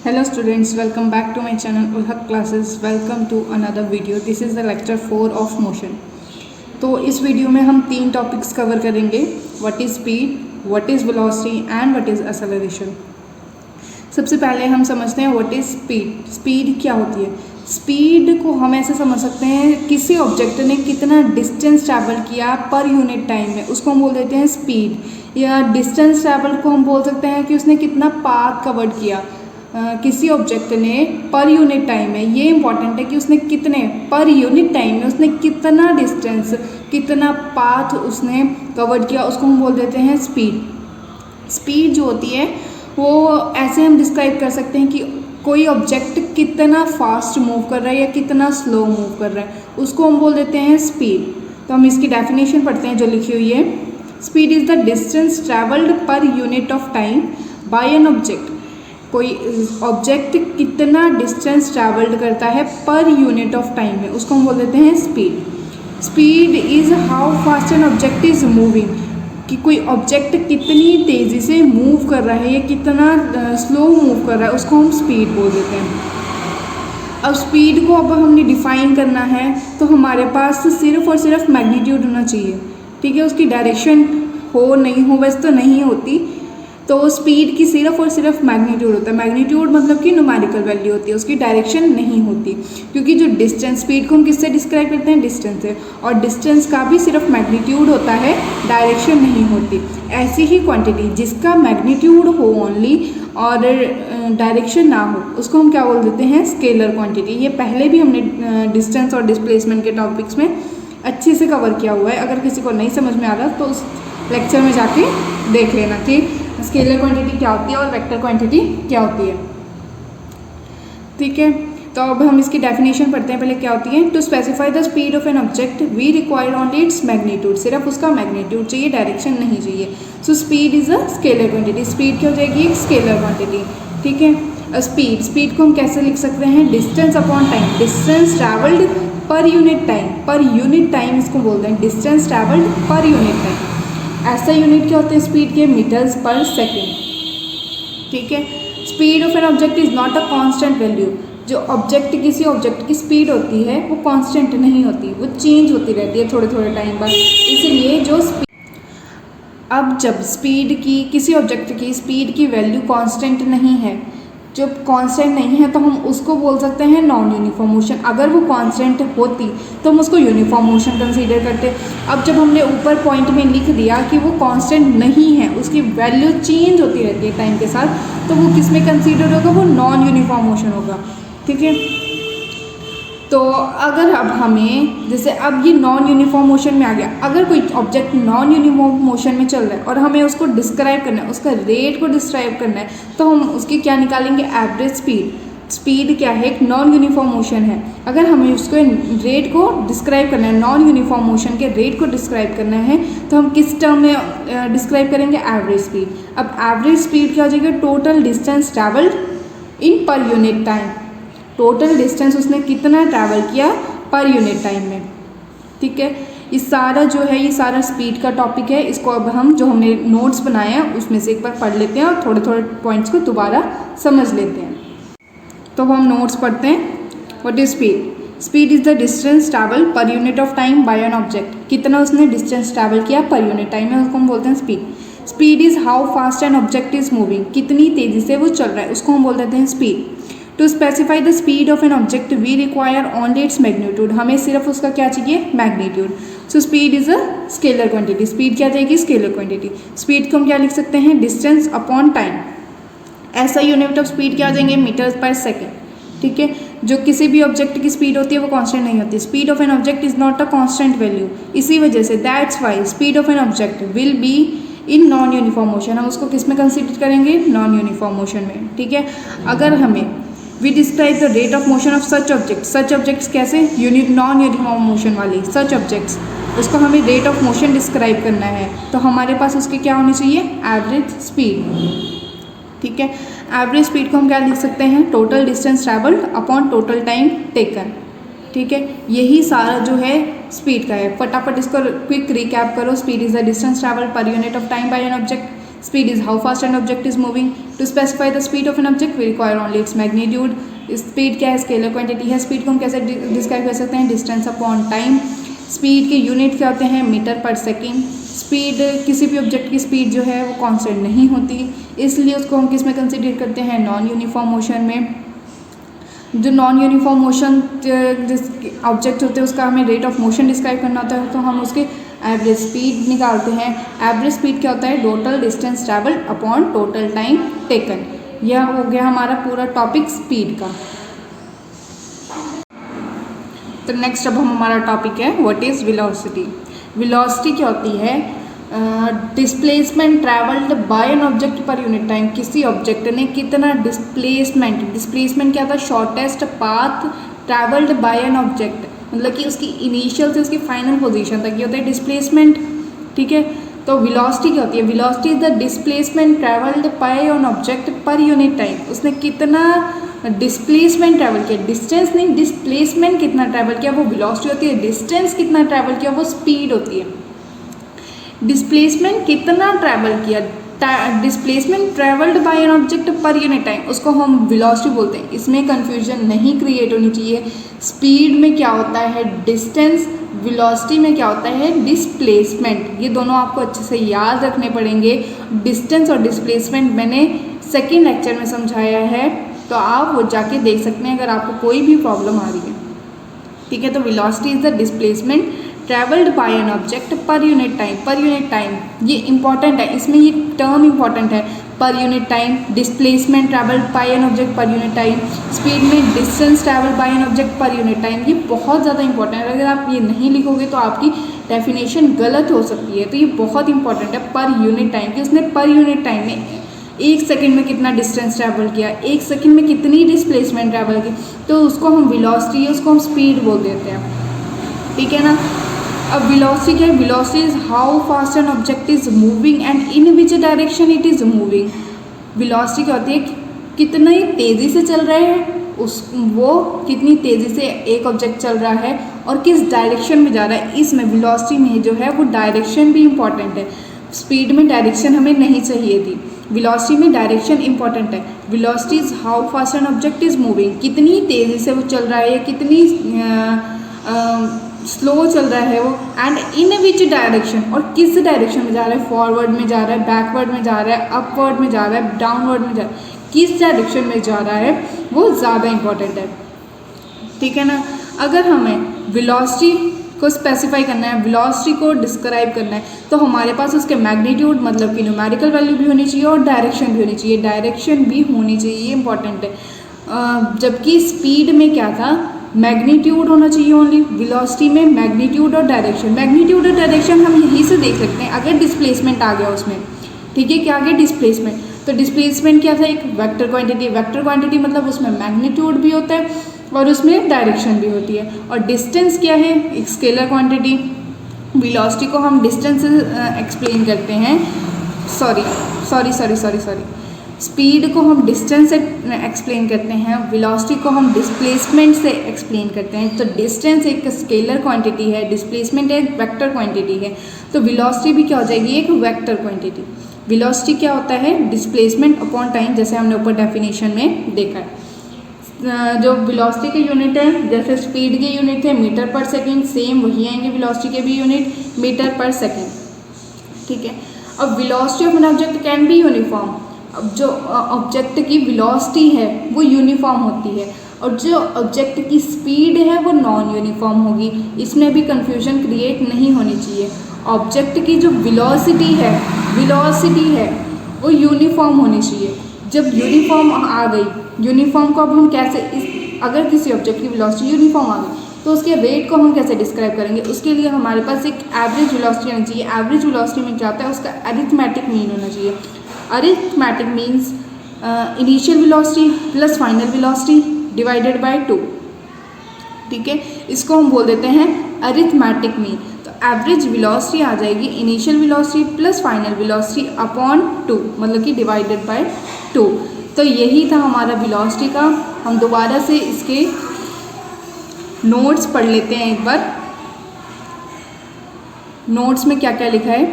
Hello students, welcome back to my channel Ulhaq Classes. Welcome to another video. This is the lecture 4 of motion. तो इस video में हम 3 topics cover करेंगे. What is speed, what is velocity and what is acceleration. सबसे पहले हम समझते हैं व्हाट इज़ स्पीड. स्पीड क्या होती है? स्पीड को हम ऐसे समझ सकते हैं किसी ऑब्जेक्ट ने कितना डिस्टेंस ट्रैवल किया पर यूनिट टाइम में, उसको हम बोल देते हैं स्पीड. या डिस्टेंस ट्रैवल को हम बोल सकते हैं कि उसने कितना पाथ कवर किया किसी ऑब्जेक्ट ने पर यूनिट टाइम में. ये इंपॉर्टेंट है कि उसने कितने पर यूनिट टाइम में उसने कितना डिस्टेंस, कितना पाथ उसने कवर किया, उसको हम बोल देते हैं स्पीड. स्पीड जो होती है वो ऐसे हम डिस्क्राइब कर सकते हैं कि कोई ऑब्जेक्ट कितना फास्ट मूव कर रहा है या कितना स्लो मूव कर रहा है, उसको हम बोल देते हैं स्पीड. तो हम इसकी डेफिनेशन पढ़ते हैं जो लिखी हुई है. Speed is the distance travelled per unit of time by an object. कोई ऑब्जेक्ट कितना डिस्टेंस ट्रैवल्ड करता है पर यूनिट ऑफ टाइम में, उसको हम बोल देते हैं speed. Speed is how fast an object is moving. कि कोई ऑब्जेक्ट कितनी तेज़ी से मूव कर रहा है या कितना स्लो मूव कर रहा है, उसको हम स्पीड बोल देते हैं. अब स्पीड को अब हमने डिफ़ाइन करना है तो हमारे पास सिर्फ और सिर्फ मैग्नीट्यूड होना चाहिए. ठीक है, उसकी डायरेक्शन हो नहीं हो वैसे तो नहीं होती. तो स्पीड की सिर्फ और सिर्फ मैग्नीट्यूड होता है. मैग्नीट्यूड मतलब कि न्यूमेरिकल वैल्यू होती है, उसकी डायरेक्शन नहीं होती. क्योंकि जो डिस्टेंस, स्पीड को हम किससे डिस्क्राइब करते हैं? डिस्टेंस से. और डिस्टेंस का भी सिर्फ मैग्नीट्यूड होता है, डायरेक्शन नहीं होती. ऐसी ही क्वांटिटी जिसका मैग्नीट्यूड हो ओनली और डायरेक्शन ना हो, उसको हम क्या बोल देते हैं? Scalar quantity. ये पहले भी हमने डिस्टेंस और डिस्प्लेसमेंट के टॉपिक्स में अच्छे से कवर किया हुआ है. अगर किसी को नहीं समझ में आ रहा तो उस लेक्चर में जाके देख लेना कि स्केलर क्वांटिटी क्या होती है और वेक्टर क्वांटिटी क्या होती है. ठीक है, तो अब हम इसकी डेफिनेशन पढ़ते हैं. पहले क्या होती है? To specify the speed of an object we require only its magnitude. सिर्फ उसका मैग्नीट्यूड चाहिए, डायरेक्शन नहीं चाहिए. So speed is a scalar quantity. Speed क्या हो जाएगी? एक स्केलर क्वांटिटी. ठीक है, स्पीड को हम कैसे लिख सकते हैं? Distance upon time. Distance travelled per unit time. Per unit time इसको बोलते हैं distance travelled per unit time. ऐसा यूनिट क्या होते हैं स्पीड के? मीटर्स पर सेकेंड. ठीक है, speed of an object is not a constant value. जो ऑब्जेक्ट, किसी ऑब्जेक्ट की स्पीड होती है वो कांस्टेंट नहीं होती, वो चेंज होती रहती है थोड़े थोड़े टाइम बाद. इसलिए जो अब जब स्पीड की, किसी ऑब्जेक्ट की स्पीड की वैल्यू कांस्टेंट नहीं है, जब कांस्टेंट नहीं है तो हम उसको बोल सकते हैं नॉन यूनिफॉर्म मोशन. अगर वो कांस्टेंट होती तो हम उसको यूनिफॉर्म मोशन कंसीडर करते. अब जब हमने ऊपर पॉइंट में लिख दिया कि वो कांस्टेंट नहीं है, उसकी वैल्यू चेंज होती रहती है टाइम के साथ, तो वो किस में कंसीडर होगा? वो नॉन यूनिफॉर्म मोशन होगा. ठीक है, तो अगर अब हमें, जैसे अब ये नॉन यूनिफॉर्म मोशन में आ गया, अगर कोई ऑब्जेक्ट नॉन यूनिफॉर्म मोशन में चल रहा है और हमें उसको डिस्क्राइब करना है, उसका रेट को डिस्क्राइब करना है, तो हम उसकी क्या निकालेंगे? Average speed. स्पीड क्या है? एक नॉन यूनिफॉर्म मोशन है. अगर हमें उसको रेट को डिस्क्राइब करना है, नॉन यूनिफॉर्म मोशन के रेट को डिस्क्राइब करना है, तो हम किस टर्म में डिस्क्राइब करेंगे? Average speed. अब एवरेज स्पीड क्या हो जाएगी? टोटल डिस्टेंस ट्रैवल्ड इन पर यूनिट टाइम. टोटल डिस्टेंस उसने कितना ट्रैवल किया पर यूनिट टाइम में. ठीक है, ये सारा जो है ये सारा स्पीड का टॉपिक है. इसको अब हम जो हमने नोट्स बनाए हैं उसमें से एक बार पढ़ लेते हैं और थोड़े थोड़े पॉइंट्स को दोबारा समझ लेते हैं. तो हम नोट्स पढ़ते हैं. What is speed? Speed is the distance travel per unit of time by an object. कितना उसने डिस्टेंस ट्रैवल किया पर यूनिट टाइम में, उसको हम बोलते हैं speed. Speed is how fast an object is moving. कितनी तेज़ी से वो चल रहा है, उसको हम बोल देते हैं speed. To specify the speed of an object we require only its magnitude. हमें सिर्फ उसका क्या चाहिए? Magnitude. So speed is a scalar quantity. Speed क्या जाएगी? Scalar quantity. स्पीड को हम क्या लिख सकते हैं? Distance upon time. ऐसा यूनिट ऑफ स्पीड क्या आ जाएंगे? मीटर्स पर सेकेंड. ठीक है, जो किसी भी ऑब्जेक्ट की स्पीड होती है वो कांस्टेंट नहीं होती. Speed of an object is not a constant value. इसी वजह से that's why speed of an object will be in non uniform motion. हम उसको किस में कंसीडर करेंगे? नॉन यूनिफॉर्म मोशन में. ठीक है, अगर हमें we describe the rate of motion of such objects. Such objects कैसे? नॉन यूनिफॉर्म मोशन वाली सच ऑब्जेक्ट्स, उसको हमें रेट ऑफ मोशन डिस्क्राइब करना है तो हमारे पास उसकी क्या होनी चाहिए? Average speed. ठीक है, एवरेज स्पीड को हम क्या लिख सकते हैं? Total distance travelled upon total time taken. ठीक है, यही सारा जो है स्पीड का है. फटाफट इसको क्विक रिकैप करो. Speed is the distance travelled per unit of time by an object. Speed is how fast an object is moving. To specify the speed of an object we require only its magnitude. Speed क्या है, scalar quantity है। Speed को हम कैसे describe कर सकते हैं, distance upon time. Speed के यूनिट क्या होते हैं, मीटर पर सेकेंड। स्पीड, किसी भी ऑब्जेक्ट की स्पीड जो है वो कांस्टेंट नहीं होती, इसलिए उसको हम किस में कंसिडर करते हैं, नॉन यूनिफॉर्म मोशन में। जो नॉन यूनिफॉर्म मोशन जिस ऑब्जेक्ट होते हैं उसका हमें रेट ऑफ मोशन डिस्क्राइब करना होता है, तो हम उसके एवरेज स्पीड निकालते हैं। एवरेज स्पीड क्या होता है, total distance travel upon total time taken. यह हो गया हमारा पूरा टॉपिक स्पीड का। तो नेक्स्ट अब हमारा टॉपिक है व्हाट इज़ वेलोसिटी। वेलोसिटी क्या होती है, displacement travelled by an object per unit time. किसी ऑब्जेक्ट ने कितना डिस्प्लेसमेंट क्या था, shortest path travelled by an object, मतलब कि उसकी इनिशियल से उसकी फाइनल पोजीशन तक ये होता है डिस्प्लेसमेंट। ठीक है, तो वेलोसिटी क्या होती है, velocity is the displacement travelled by an object per unit time. उसने कितना डिस्प्लेसमेंट ट्रैवल किया, डिस्टेंस नहीं, डिस्प्लेसमेंट कितना ट्रैवल किया वो वेलोसिटी होती है, डिस्टेंस कितना ट्रैवल किया वो स्पीड होती है। डिस्प्लेसमेंट कितना ट्रैवल किया, displacement travelled by an object per unit time, उसको हम वेलोसिटी बोलते हैं। इसमें कंफ्यूजन नहीं क्रिएट होनी चाहिए। स्पीड में क्या होता है डिस्टेंस, वेलोसिटी में क्या होता है डिस्प्लेसमेंट। ये दोनों आपको अच्छे से याद रखने पड़ेंगे। डिस्टेंस और डिस्प्लेसमेंट मैंने सेकेंड लेक्चर में समझाया है, तो आप वो जाके देख सकते हैं अगर आपको कोई भी प्रॉब्लम आ रही है। ठीक है, तो velocity is the displacement travelled by an object per unit time. Per unit time ये इंपॉर्टेंट है, इसमें ये टर्म इंपॉर्टेंट है, per unit time. Displacement travelled by an object per unit time. Speed में distance travelled by an object per unit time. ये बहुत ज़्यादा important है, अगर आप ये नहीं लिखोगे तो आपकी डेफिनेशन गलत हो सकती है। तो ये बहुत इंपॉर्टेंट है पर यूनिट टाइम, कि उसने पर यूनिट टाइम में 1 सेकेंड में कितना डिस्टेंस ट्रैवल किया, 1 सेकेंड में कितनी डिस्प्लेसमेंट ट्रैवल की, तो उसको हम वेलोसिटी, उसको हम स्पीड बोल देते हैं। ठीक है ना। अब वेलोसिटी क्या है, velocity is how fast an object is moving and in which direction it is moving. Velocity क्या होती है, कितनी तेज़ी से चल रहे हैं वो कितनी तेज़ी से एक ऑब्जेक्ट चल रहा है और किस डायरेक्शन में जा रहा है। इसमें वेलोसिटी में जो है वो डायरेक्शन भी इम्पॉर्टेंट है। स्पीड में डायरेक्शन हमें नहीं चाहिए थी, वेलोसिटी में डायरेक्शन इंपॉर्टेंट है। Velocity is how fast an object is moving, कितनी तेज़ी से वो चल रहा है, कितनी स्लो चल रहा है वो, एंड इन विच डायरेक्शन, और किस डायरेक्शन में जा रहा है, फॉरवर्ड में जा रहा है, बैकवर्ड में जा रहा है, अपवर्ड में जा रहा है, डाउनवर्ड में जा रहा है, किस डायरेक्शन में जा रहा है वो ज़्यादा इंपॉर्टेंट है। ठीक है ना। अगर हमें वेलोसिटी को स्पेसिफाई करना है, वेलोसिटी को डिस्क्राइब करना है, तो हमारे पास उसके मैग्नीट्यूड मतलब कि न्यूमेरिकल वैल्यू भी होनी चाहिए और डायरेक्शन भी होनी चाहिए। डायरेक्शन भी होनी चाहिए, ये इंपॉर्टेंट है। जबकि स्पीड में क्या था, मैग्नीट्यूड होना चाहिए ओनली। वेलोसिटी में मैग्नीट्यूड और डायरेक्शन, मैग्नीट्यूड और डायरेक्शन हम यहीं से देख सकते हैं अगर डिस्प्लेसमेंट आ गया उसमें। ठीक है, क्या आ गया डिस्प्लेसमेंट, तो डिस्प्लेसमेंट क्या था, एक वेक्टर क्वांटिटी। वेक्टर क्वांटिटी मतलब उसमें मैग्नीट्यूड भी होता है और उसमें डायरेक्शन भी होती है। और डिस्टेंस क्या है, एक स्केलर क्वांटिटी। वेलोसिटी को हम डिस्टेंस से एक्सप्लेन करते हैं, सॉरी, स्पीड को हम डिस्टेंस से एक्सप्लेन करते हैं, वेलोसिटी को हम डिस्प्लेसमेंट से एक्सप्लेन करते हैं। तो डिस्टेंस एक स्केलर क्वांटिटी है, डिस्प्लेसमेंट एक वेक्टर क्वांटिटी है, तो वेलोसिटी भी क्या हो जाएगी, एक वेक्टर क्वांटिटी। वेलोसिटी क्या होता है, डिस्प्लेसमेंट अपॉन टाइम, जैसे हमने ऊपर डेफिनेशन में देखा है। जो वेलोसिटी के यूनिट है, जैसे स्पीड के यूनिट थे मीटर पर सेकेंड, सेम वही आएंगे वेलोसिटी के भी यूनिट, मीटर पर सेकेंड। ठीक है। अब velocity of an object can be uniform. अब जो ऑब्जेक्ट की वेलोसिटी है वो यूनिफॉर्म होती है और जो ऑब्जेक्ट की स्पीड है वो नॉन यूनिफॉर्म होगी। इसमें भी कंफ्यूजन क्रिएट नहीं होनी चाहिए। ऑब्जेक्ट की जो वेलोसिटी है वो यूनिफॉर्म होनी चाहिए। जब यूनिफॉर्म आ गई, यूनिफॉर्म को अब हम कैसे, अगर किसी ऑब्जेक्ट की वेलोसिटी यूनिफॉर्म आ गई तो उसके रेट को हम कैसे डिस्क्राइब करेंगे, उसके लिए हमारे पास एक एवरेज वेलोसिटी होनी चाहिए। एवरेज वेलोसिटी में क्या होता है, उसका अरिथमेटिक मीन होना चाहिए। Arithmetic means initial velocity plus final velocity divided by 2। ठीक है, इसको हम बोल देते हैं अरिथमेटिक मीन। तो एवरेज वेलोसिटी आ जाएगी initial velocity plus final velocity upon 2, मतलब कि डिवाइडेड बाय 2। तो यही था हमारा वेलोसिटी का। हम दोबारा से इसके नोट्स पढ़ लेते हैं एक बार। नोट्स में क्या क्या लिखा है,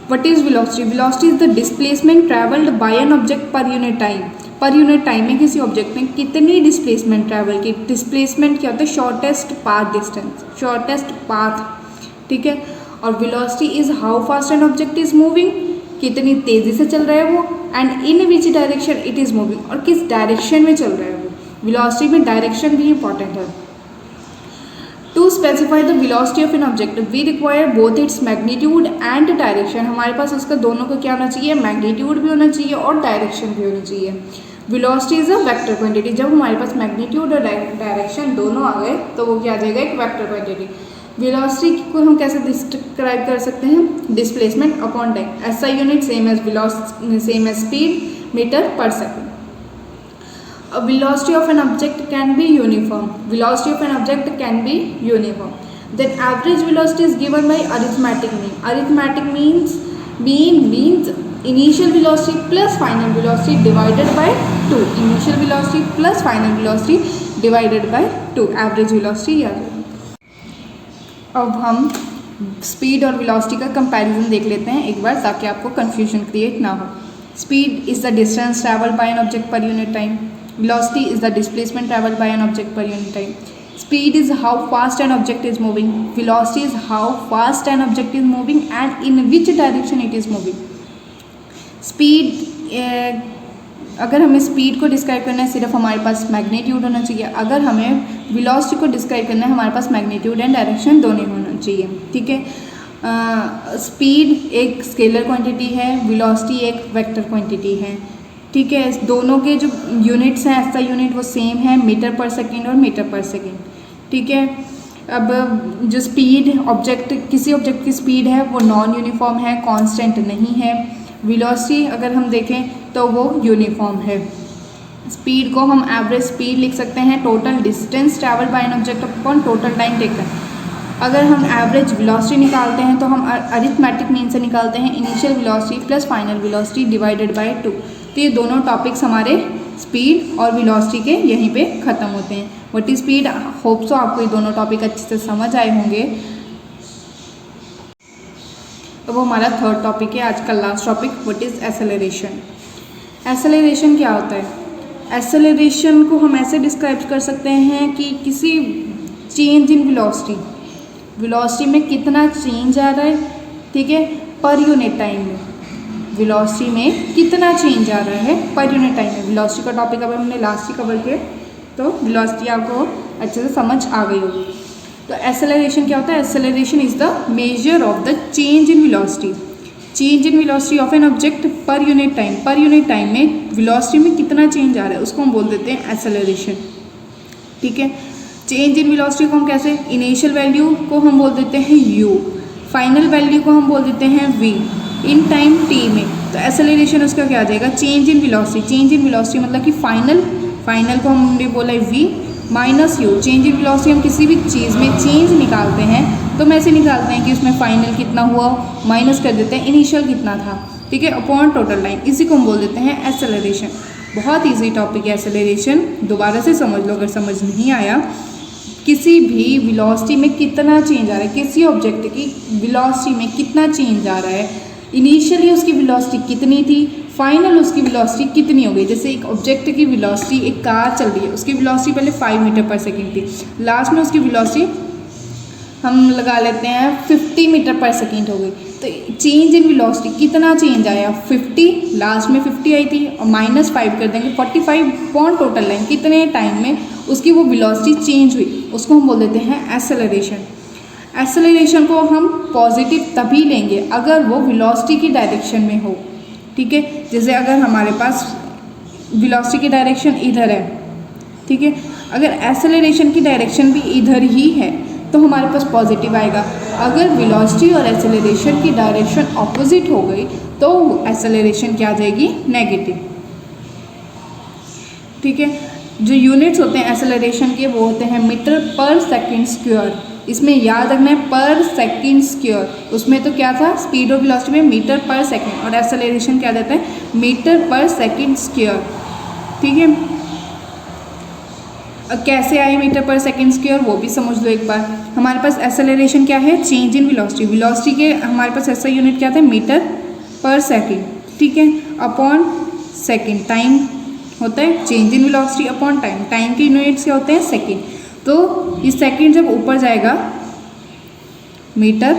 what is velocity? Velocity is the displacement travelled by an object per unit time. Per unit time में किसी ऑब्जेक्ट ने कितनी डिस्प्लेसमेंट ट्रैवल की। डिस्प्लेसमेंट क्या होता है? Shortest path distance, shortest path, ठीक है। और velocity is how fast an object is moving, कितनी तेजी से चल रहा है वो, and in which direction it is moving, और किस डायरेक्शन में चल रहा है वो। वेलोसिटी में डायरेक्शन भी इंपॉर्टेंट है। To specify the velocity of an object we require both its magnitude and direction. हमारे पास उसका दोनों का क्या होना चाहिए? मैग्नीट्यूड भी होना चाहिए और डायरेक्शन भी होना चाहिए। Velocity is a vector quantity. जब हमारे पास मैग्नीट्यूड और डायरेक्शन दोनों आ गए तो वो क्या आ जाएगा? एक वेक्टर क्वांटिटी। वेलोसिटी को हम कैसे डिस्क्राइब कर सकते हैं? Displacement upon time. SI unit same as velocity, same as speed, metre per second. A velocity of an object can be uniform. Velocity of an object can be uniform. Then average velocity is given by arithmetic mean. Arithmetic means initial velocity plus final velocity divided by 2. Initial velocity plus final velocity divided by 2. Average velocity याद रखना। अब हम speed और velocity का comparison देख लेते हैं एक बार, ताकि आपको कंफ्यूजन क्रिएट ना हो। Speed is the distance travelled by an object per unit time. Velocity is the displacement traveled by an object per unit time. Speed is how fast an object is moving. Velocity is how fast an object is moving and in which direction it is moving. Speed, अगर हमें speed को describe करना है सिर्फ हमारे पास magnitude होना चाहिए। अगर हमें वेलोसिटी को डिस्क्राइब करना है हमारे पास मैग्नीट्यूड एंड डायरेक्शन दोनों होना चाहिए, ठीक है। स्पीड एक स्केलर क्वांटिटी है, वेलोसिटी एक वेक्टर क्वांटिटी है, ठीक है। दोनों के जो यूनिट्स हैं SI यूनिट वो सेम है, मीटर पर सेकेंड और मीटर पर सेकेंड, ठीक है। अब जो स्पीड ऑब्जेक्ट, किसी ऑब्जेक्ट की स्पीड है वो नॉन यूनिफॉर्म है, कांस्टेंट नहीं है। वेलोसिटी अगर हम देखें तो वो यूनिफॉर्म है। स्पीड को हम एवरेज स्पीड लिख सकते हैं, total distance travel by an object upon total time taken. अगर हम एवरेज वेलोसिटी निकालते हैं तो हम अरिथमेटिक मीन से निकालते हैं, initial velocity plus final velocity divided by 2। तो ये दोनों टॉपिक्स हमारे स्पीड और वेलोसिटी के यहीं पे ख़त्म होते हैं। What is speed? Hope so आपको ये दोनों टॉपिक अच्छे से समझ आए होंगे। अब वो हमारा थर्ड टॉपिक है, आज का last topic, what is acceleration. Acceleration क्या होता है? एक्सेलरेशन को हम ऐसे डिस्क्राइब कर सकते हैं कि किसी चेंज इन वेलोसिटी में कितना चेंज आ रहा है, ठीक है, पर यूनिट टाइम में। वेलोसिटी में कितना चेंज आ रहा है पर यूनिट टाइम में। वेलोसिटी का टॉपिक अब हमने लास्ट ही कवर किया, तो वेलोसिटी आपको अच्छे से समझ आ गई होगी। तो एक्सेलरेशन क्या होता है? Acceleration is the measure of the change in velocity. Change in velocity of an object per unit time. Per unit time में वेलोसिटी में कितना चेंज आ रहा है उसको हम बोल देते हैं एक्सेलरेशन, ठीक है। चेंज इन वेलोसिटी को हम कैसे? इनिशियल वैल्यू को हम बोल देते हैं u, फाइनल वैल्यू को हम बोल देते हैं v, इन टाइम t में। तो एक्सेलरेशन उसका क्या आ जाएगा? Change in velocity. Change in velocity मतलब कि फाइनल को हमने बोला है v minus u। Change in velocity हम किसी भी चीज़ में चेंज निकालते हैं तो हम ऐसे निकालते हैं कि उसमें फाइनल कितना हुआ माइनस कर देते हैं इनिशियल कितना था, ठीक है, अपॉन टोटल टाइम। इसी को हम बोल देते हैं एक्सेलरेशन। बहुत ईजी टॉपिक है एक्सेलरेशन, दोबारा से समझ लो अगर समझ नहीं आया। किसी भी वेलोसिटी में कितना चेंज आ रहा है, किसी ऑब्जेक्ट की वेलोसिटी में कितना चेंज आ रहा है, इनिशियली उसकी वेलोसिटी कितनी थी, फाइनल उसकी वेलोसिटी कितनी हो गई। जैसे एक ऑब्जेक्ट की वेलोसिटी, एक कार चल रही है, उसकी वेलोसिटी पहले 5 मीटर पर सेकेंड थी, लास्ट में उसकी वेलोसिटी हम लगा लेते हैं 50 मीटर पर सेकेंड हो गई। तो चेंज इन वेलोसिटी कितना चेंज आया? 50, लास्ट में 50 आई थी और -5 कर देंगे 45 अपॉन टोटल लाइन, कितने टाइम में उसकी वो वेलोसिटी चेंज हुई, उसको हम बोल देते हैं एक्सेलरेशन। एक्सेलरेशन को हम पॉजिटिव तभी लेंगे अगर वो वेलोसिटी की डायरेक्शन में हो, ठीक है। जैसे अगर हमारे पास वेलोसिटी की डायरेक्शन इधर है, ठीक है, अगर एक्सेलरेशन की डायरेक्शन भी इधर ही है तो हमारे पास पॉजिटिव आएगा। अगर वेलोसिटी और एक्सेलरेशन की डायरेक्शन ऑपोजिट हो गई तो एक्सेलरेशन क्या आ जाएगी? नेगेटिव, ठीक है। जो यूनिट्स होते हैं एक्सेलरेशन के वो होते हैं मीटर पर सेकेंड स्क्वायर। इसमें याद रखना है पर सेकेंड स्क्वायर। उसमें तो क्या था? स्पीड और वेलोसिटी में मीटर पर सेकेंड, और एक्सेलरेशन क्या देते हैं? मीटर पर सेकेंड स्क्वायर, ठीक है। कैसे आए मीटर पर सेकेंड स्क्वायर वो भी समझ लो एक बार। हमारे पास एक्सेलरेशन क्या है, चेंज इन वेलोसिटी। वेलोसिटी के हमारे पास ऐसा यूनिट क्या था, मीटर पर सेकेंड, ठीक है, अपॉन सेकेंड। टाइम होता है change in velocity upon time, time के यूनिट्स क्या होते हैं, सेकेंड। तो ये सेकेंड जब ऊपर जाएगा मीटर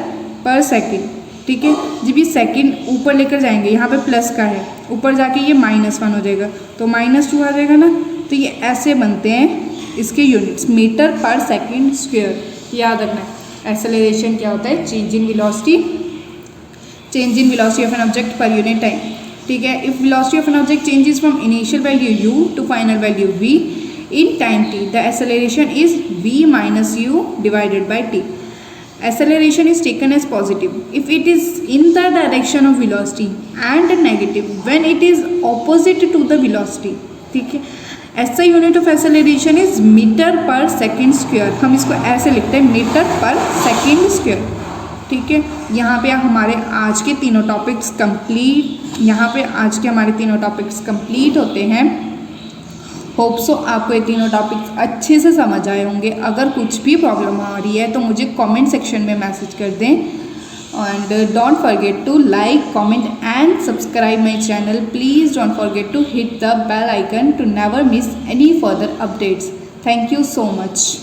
पर सेकेंड, ठीक है, जब ये सेकेंड ऊपर लेकर जाएंगे, यहाँ पे प्लस का है, ऊपर जाके ये -1 हो जाएगा, तो -2 आ जाएगा ना। तो ये ऐसे बनते हैं इसके units, metre per second square, याद रखना है। एक्सेलरेशन क्या होता है, change in velocity, change in velocity of an object per unit time, ठीक है। If velocity of an object changes from initial value u to final value v in time t, the acceleration is v minus u divided by t. Acceleration is taken as positive if it is in the direction of velocity and negative when it is opposite to the velocity, ठीक है। ऐसा unit of acceleration is metre per second square, हम इसको ऐसे लिखते हैं metre per second square, ठीक है। यहाँ पे हमारे आज के तीनों टॉपिक्स कंप्लीट, यहाँ पे आज के हमारे तीनों टॉपिक्स कंप्लीट होते हैं। होप सो आपको ये तीनों टॉपिक्स अच्छे से समझ आए होंगे। अगर कुछ भी प्रॉब्लम आ रही है तो मुझे कमेंट सेक्शन में मैसेज कर दें, and don't forget to like, comment and subscribe my channel. Please don't forget to hit the bell icon to never miss any further updates. Thank you so much.